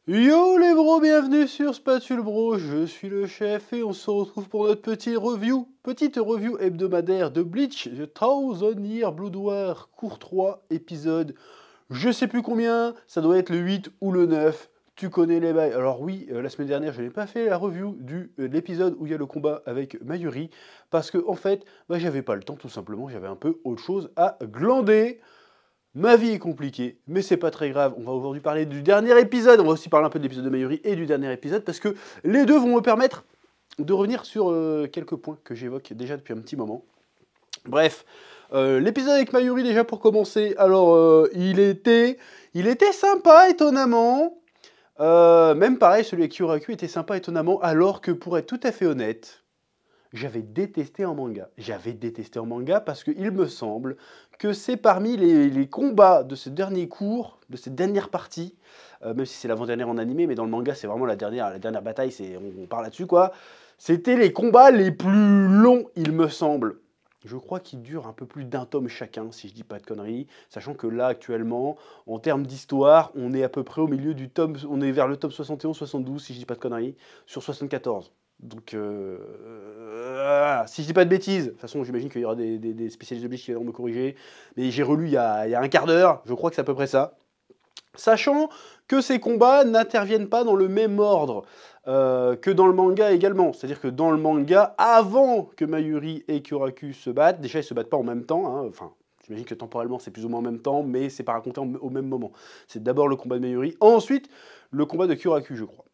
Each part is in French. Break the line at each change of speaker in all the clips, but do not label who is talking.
Yo les bros, bienvenue sur Spatule Bro, je suis le chef et on se retrouve pour notre petite review hebdomadaire de Bleach, The Thousand Year Blood War, cours 3, épisode, je sais plus combien, ça doit être le 8 ou le 9, tu connais les bails. Alors oui, la semaine dernière je n'ai pas fait la review de l'épisode où il y a le combat avec Mayuri, parce que en fait, j'avais pas le temps tout simplement, j'avais un peu autre chose à glander. Ma vie est compliquée, mais c'est pas très grave. On va aujourd'hui parler du dernier épisode. On va aussi parler un peu de l'épisode de Mayuri et du dernier épisode parce que les deux vont me permettre de revenir sur quelques points que j'évoque déjà depuis un petit moment. Bref, l'épisode avec Mayuri déjà pour commencer. Alors, il était sympa étonnamment. Même pareil, celui avec Kyuraku était sympa étonnamment, alors que pour être tout à fait honnête, j'avais détesté en manga. J'avais détesté en manga parce qu'il me semble que c'est parmi les combats de ce dernier cours, de cette dernière partie, même si c'est l'avant-dernière en animé, mais dans le manga c'est vraiment la dernière bataille, on parle là-dessus quoi. C'était les combats les plus longs, il me semble. Je crois qu'ils durent un peu plus d'un tome chacun, si je dis pas de conneries, sachant que là actuellement, en termes d'histoire, on est à peu près au milieu du tome, on est vers le tome 71-72, si je dis pas de conneries, sur 74. Donc, si je dis pas de bêtises, de toute façon, j'imagine qu'il y aura des spécialistes de Bleach qui viendront me corriger, mais j'ai relu il y a un quart d'heure, je crois que c'est à peu près ça. Sachant que ces combats n'interviennent pas dans le même ordre que dans le manga également. C'est-à-dire que dans le manga, avant que Mayuri et Kyoraku se battent, déjà ils se battent pas en même temps, hein, enfin, j'imagine que temporellement c'est plus ou moins en même temps, mais c'est pas raconté au même moment. C'est d'abord le combat de Mayuri, ensuite le combat de Kyoraku, je crois.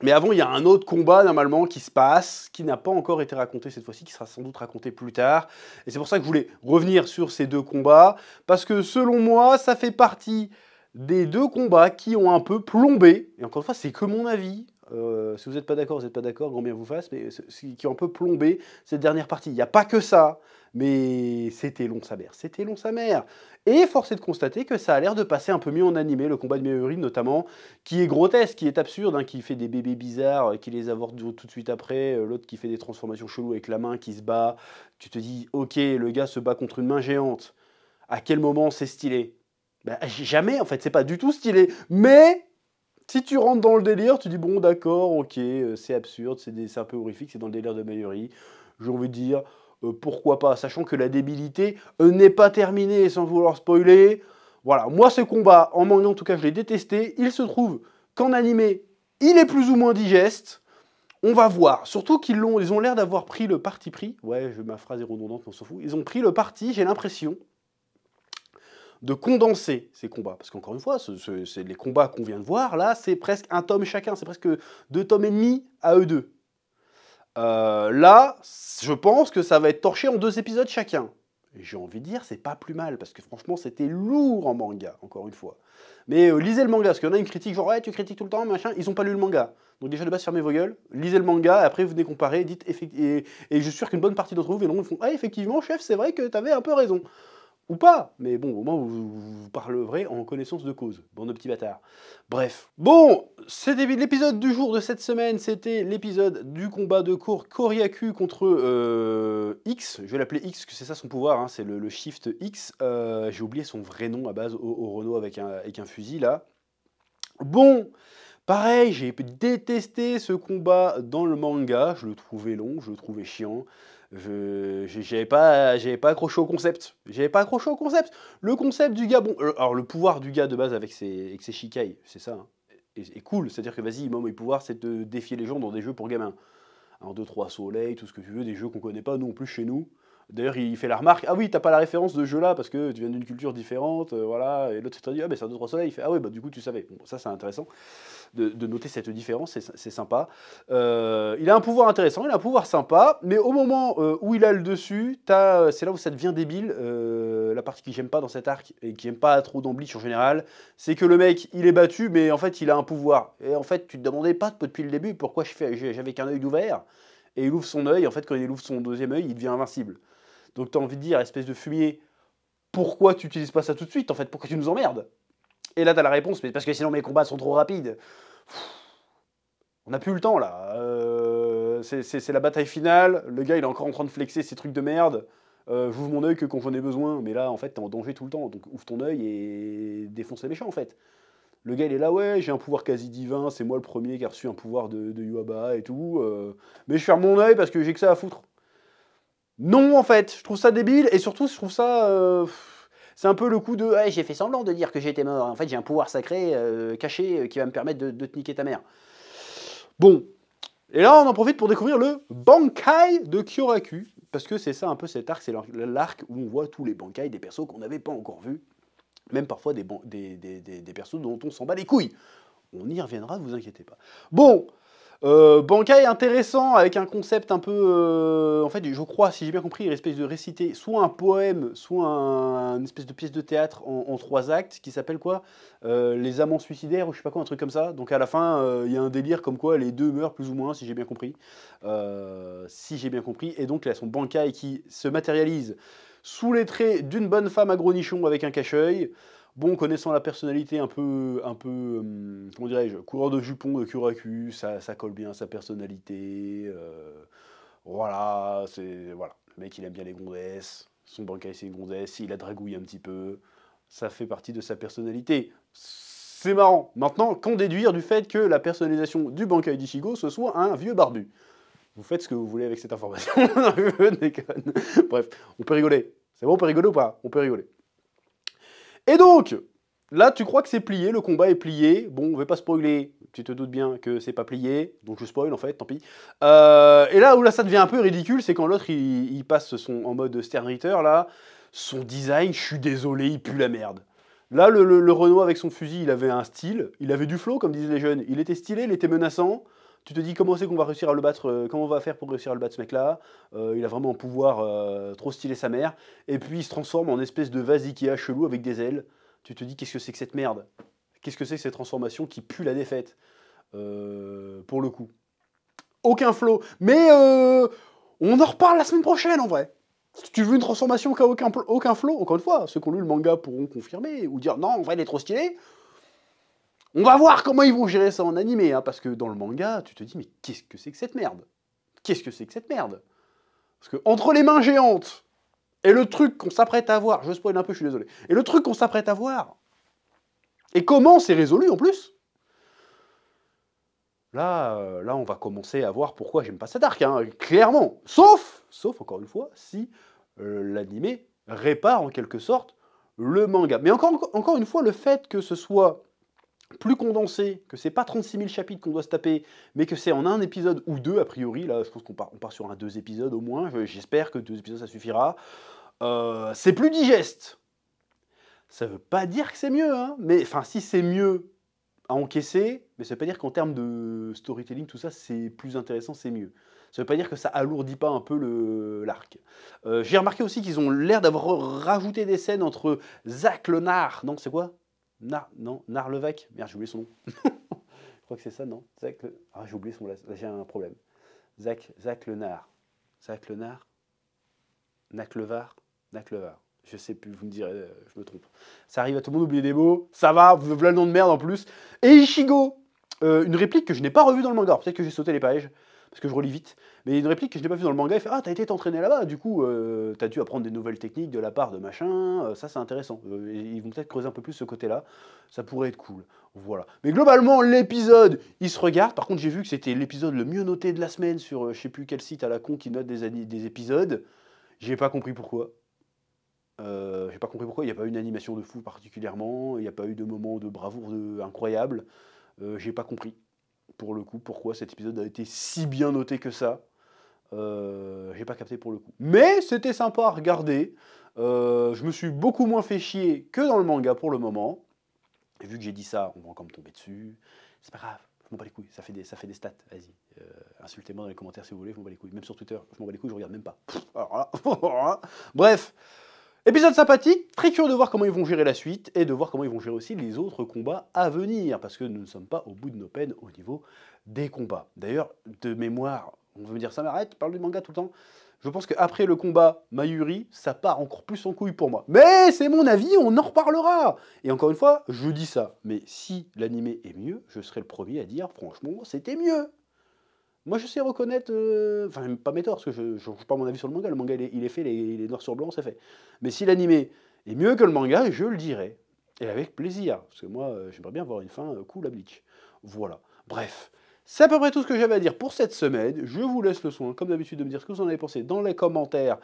Mais avant, il y a un autre combat, normalement, qui se passe, qui n'a pas encore été raconté cette fois-ci, qui sera sans doute raconté plus tard. Et c'est pour ça que je voulais revenir sur ces deux combats, parce que selon moi, ça fait partie des deux combats qui ont un peu plombé, et encore une fois, c'est que mon avis, si vous n'êtes pas d'accord, vous n'êtes pas d'accord, grand bien vous fasse, mais qui ont un peu plombé cette dernière partie. Il n'y a pas que ça, mais c'était long sa mère, c'était long sa mère. Et force est de constater que ça a l'air de passer un peu mieux en animé, le combat de Mayuri notamment, qui est grotesque, qui est absurde, hein, qui fait des bébés bizarres, qui les avorte tout de suite après, l'autre qui fait des transformations cheloues avec la main, qui se bat. Tu te dis, ok, le gars se bat contre une main géante. À quel moment c'est stylé? Bah, jamais, en fait, c'est pas du tout stylé. Mais si tu rentres dans le délire, tu dis, bon, d'accord, ok, c'est absurde, c'est un peu horrifique, c'est dans le délire de Mayuri. J'ai envie de dire, pourquoi pas, sachant que la débilité n'est pas terminée, sans vouloir spoiler. Voilà, moi ce combat, en manga en tout cas, je l'ai détesté. Il se trouve qu'en animé, il est plus ou moins digeste. On va voir. Surtout qu'ils ils ont l'air d'avoir pris le parti pris. Ouais, ma phrase est redondante, mais on s'en fout. Ils ont pris le parti, j'ai l'impression, de condenser ces combats. Parce qu'encore une fois, c'est les combats qu'on vient de voir, là, c'est presque un tome chacun. C'est presque 2 tomes et demi à eux deux. Là, je pense que ça va être torché en 2 épisodes chacun. J'ai envie de dire, c'est pas plus mal, parce que franchement, c'était lourd en manga, encore une fois. Mais lisez le manga, parce qu'il y en a une critique, genre, ouais, tu critiques tout le temps, machin, ils ont pas lu le manga. Donc déjà, de base, fermez vos gueules, lisez le manga, après, vous venez comparer, dites, et je suis sûr qu'une bonne partie d'entre vous viendront et font, ah, effectivement, chef, c'est vrai que t'avais un peu raison. Ou pas, mais bon, au moins vous parlerez en connaissance de cause, bande de petits bâtards. Bref. Bon, c'était l'épisode du jour de cette semaine, c'était l'épisode du combat de Koryaku contre X. Je vais l'appeler X, parce que c'est ça son pouvoir, hein, c'est le Shift X. J'ai oublié son vrai nom à base, au Renault avec un fusil là. Bon, pareil, j'ai détesté ce combat dans le manga, je le trouvais long, je le trouvais chiant. J'avais pas accroché au concept. J'avais pas accroché au concept. Le concept du gars, bon, alors le pouvoir du gars de base avec ses shikai, c'est ça, hein, est cool. C'est-à-dire que vas-y, moi, mes pouvoirs, c'est de défier les gens dans des jeux pour gamins. 1, 2, 3 soleil, tout ce que tu veux, des jeux qu'on connaît pas, nous en plus chez nous. D'ailleurs, il fait la remarque, ah oui, t'as pas la référence de ce jeu-là parce que tu viens d'une culture différente, voilà. Et l'autre, il te dit, ah ben c'est 1, 2, 3 soleil. Il fait, ah oui, bah du coup, tu savais. Bon, ça, c'est intéressant de noter cette différence, c'est sympa. Il a un pouvoir intéressant, il a un pouvoir sympa, mais au moment où il a le dessus, c'est là où ça devient débile. La partie que j'aime pas dans cet arc, et qui aime pas trop dans Bleach en général, c'est que le mec, il est battu, mais en fait, il a un pouvoir. Et en fait, tu te demandais pas depuis le début pourquoi j'avais qu'un œil d'ouvert, et il ouvre son œil, en fait, quand il ouvre son deuxième œil, il devient invincible. Donc t'as envie de dire, espèce de fumier, pourquoi tu n'utilises pas ça tout de suite, en fait, pourquoi tu nous emmerdes? Et là, t'as la réponse, mais parce que sinon mes combats sont trop rapides. On n'a plus le temps là. C'est la bataille finale. Le gars, il est encore en train de flexer ses trucs de merde. J'ouvre mon œil que quand j'en ai besoin. Mais là, en fait, t'es en danger tout le temps. Donc ouvre ton œil et défonce les méchants, en fait. Le gars, il est là, ouais, j'ai un pouvoir quasi divin, c'est moi le premier qui a reçu un pouvoir de Yuaba et tout. Mais je ferme mon œil parce que j'ai que ça à foutre. Non, en fait, je trouve ça débile et surtout, je trouve ça. C'est un peu le coup de hey, j'ai fait semblant de dire que j'étais mort. En fait, j'ai un pouvoir sacré caché qui va me permettre de te niquer ta mère. Bon. Et là, on en profite pour découvrir le Bankai de Kyoraku. Parce que c'est ça un peu cet arc, c'est l'arc où on voit tous les Bankai des persos qu'on n'avait pas encore vus. Même parfois des persos dont on s'en bat les couilles. On y reviendra, ne vous inquiétez pas. Bon, Bankai intéressant avec un concept un peu... en fait, je crois, si j'ai bien compris, il espèce de réciter soit un poème, soit une espèce de pièce de théâtre en 3 actes qui s'appelle quoi Les amants suicidaires ou je sais pas quoi, un truc comme ça. Donc à la fin, il y a un délire comme quoi les deux meurent plus ou moins, si j'ai bien compris. Et donc là, son Bankai qui se matérialise sous les traits d'une bonne femme à gros nichon avec un cache-œil. Bon, connaissant la personnalité un peu comment dirais-je, coureur de jupon de Kyoraku, ça colle bien à sa personnalité. Voilà, voilà. Le mec, il aime bien les gondesses. Son Bankai, c'est une gondesse. Il a dragouille un petit peu. Ça fait partie de sa personnalité. C'est marrant. Maintenant, qu'en déduire du fait que la personnalisation du Bankai d'Ichigo, ce soit un vieux barbu? Vous faites ce que vous voulez avec cette information. Je déconne. Bref, on peut rigoler. C'est bon, on peut rigoler ou pas? On peut rigoler. Et donc, là, tu crois que c'est plié, le combat est plié. Bon, on va pas spoiler, tu te doutes bien que c'est pas plié, donc je spoil en fait, tant pis. Et là où là, ça devient un peu ridicule, c'est quand l'autre, il passe en mode Stern Ritter, là, son design, je suis désolé, il pue la merde. Là, le Renault avec son fusil, il avait un style, il avait du flow, comme disent les jeunes. Il était stylé, il était menaçant. Tu te dis comment c'est qu'on va réussir à le battre, comment on va faire pour réussir à le battre ce mec-là. Il a vraiment un pouvoir trop stylé sa mère. Et puis il se transforme en espèce de vase Ikea chelou avec des ailes. Tu te dis qu'est-ce que c'est que cette merde? Qu'est-ce que c'est que cette transformation qui pue la défaite pour le coup. Aucun flow. Mais on en reparle la semaine prochaine en vrai. Si tu veux une transformation qui a aucun flow, encore une fois, ceux qui ont lu le manga pourront confirmer ou dire non, en vrai il est trop stylé. On va voir comment ils vont gérer ça en animé, hein, parce que dans le manga, tu te dis, mais qu'est-ce que c'est que cette merde? Qu'est-ce que c'est que cette merde? Parce que entre les mains géantes et le truc qu'on s'apprête à voir, je spoil un peu, je suis désolé, et le truc qu'on s'apprête à voir, et comment c'est résolu en plus, là, on va commencer à voir pourquoi j'aime pas cet arc, hein, clairement. Sauf, encore une fois, si l'animé répare en quelque sorte le manga. Mais encore une fois, le fait que ce soit plus condensé, que c'est pas 36 000 chapitres qu'on doit se taper, mais que c'est en un épisode ou deux, a priori, là je pense qu'on part sur un 2 épisodes au moins, j'espère que 2 épisodes ça suffira, c'est plus digeste. Ça veut pas dire que c'est mieux, hein, mais enfin si c'est mieux à encaisser, mais ça veut pas dire qu'en termes de storytelling, tout ça, c'est plus intéressant, c'est mieux. Ça veut pas dire que ça alourdit pas un peu l'arc. J'ai remarqué aussi qu'ils ont l'air d'avoir rajouté des scènes entre Zach le Nar, non c'est quoi Narlevac, merde, j'ai oublié son nom. Je crois que c'est ça, non Ah, j'ai oublié son nom, là j'ai un problème. Zach le Nar. Zach le Nar Naclevar. Je sais plus, vous me direz, je me trompe. Ça arrive à tout le monde d'oublier des mots, ça va, vous voilà le nom de merde en plus. Et Ichigo, une réplique que je n'ai pas revue dans le manga, peut-être que j'ai sauté les pages, parce que je relis vite, mais une réplique que je n'ai pas vue dans le manga, il fait « Ah, t'as été t'entraîner là-bas, du coup, t'as dû apprendre des nouvelles techniques de la part de machin, ça c'est intéressant. Ils vont peut-être creuser un peu plus ce côté-là, ça pourrait être cool. » Voilà. Mais globalement, l'épisode, il se regarde. Par contre, j'ai vu que c'était l'épisode le mieux noté de la semaine sur je sais plus quel site à la con qui note des épisodes. J'ai pas compris pourquoi. Il n'y a pas eu une animation de fou particulièrement, il n'y a pas eu de moment de bravoure incroyable. J'ai pas compris, pour le coup, pourquoi cet épisode a été si bien noté que ça. J'ai pas capté pour le coup. Mais c'était sympa à regarder. Je me suis beaucoup moins fait chier que dans le manga pour le moment. Et vu que j'ai dit ça, on va encore me tomber dessus. C'est pas grave, je m'en bats les couilles, ça fait des stats, vas-y. Insultez-moi dans les commentaires si vous voulez, je m'en bats les couilles. Même sur Twitter, je m'en bats les couilles, je regarde même pas. Alors là, bref. Épisode sympathique, très curieux de voir comment ils vont gérer la suite et de voir comment ils vont gérer aussi les autres combats à venir, parce que nous ne sommes pas au bout de nos peines au niveau des combats. D'ailleurs, de mémoire, on veut me dire ça, mais arrête, tu parles du manga tout le temps. Je pense qu'après le combat Mayuri, ça part encore plus en couille pour moi. Mais c'est mon avis, on en reparlera. Et encore une fois, je dis ça, mais si l'animé est mieux, je serai le premier à dire, franchement, c'était mieux. Moi, je sais reconnaître... Enfin, pas mes torts, parce que je ne change pas mon avis sur le manga. Le manga, il est fait, il est noir sur blanc, c'est fait. Mais si l'animé est mieux que le manga, je le dirai. Et avec plaisir, parce que moi, j'aimerais bien voir une fin cool à Bleach. Voilà. Bref, c'est à peu près tout ce que j'avais à dire pour cette semaine. Je vous laisse le soin, comme d'habitude, de me dire ce que vous en avez pensé dans les commentaires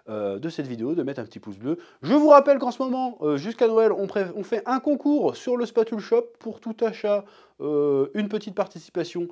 de cette vidéo, de mettre un petit pouce bleu. Je vous rappelle qu'en ce moment, jusqu'à Noël, on fait un concours sur le Spatule Shop pour tout achat, une petite participation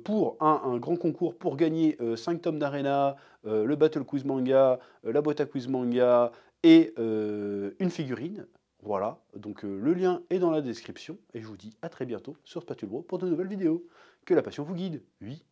pour un grand concours pour gagner 5 tomes d'Arena, le Battle Quiz Manga, la boîte à quiz manga et une figurine. Voilà, donc le lien est dans la description et je vous dis à très bientôt sur Spatule Bro pour de nouvelles vidéos. Que la passion vous guide. Oui.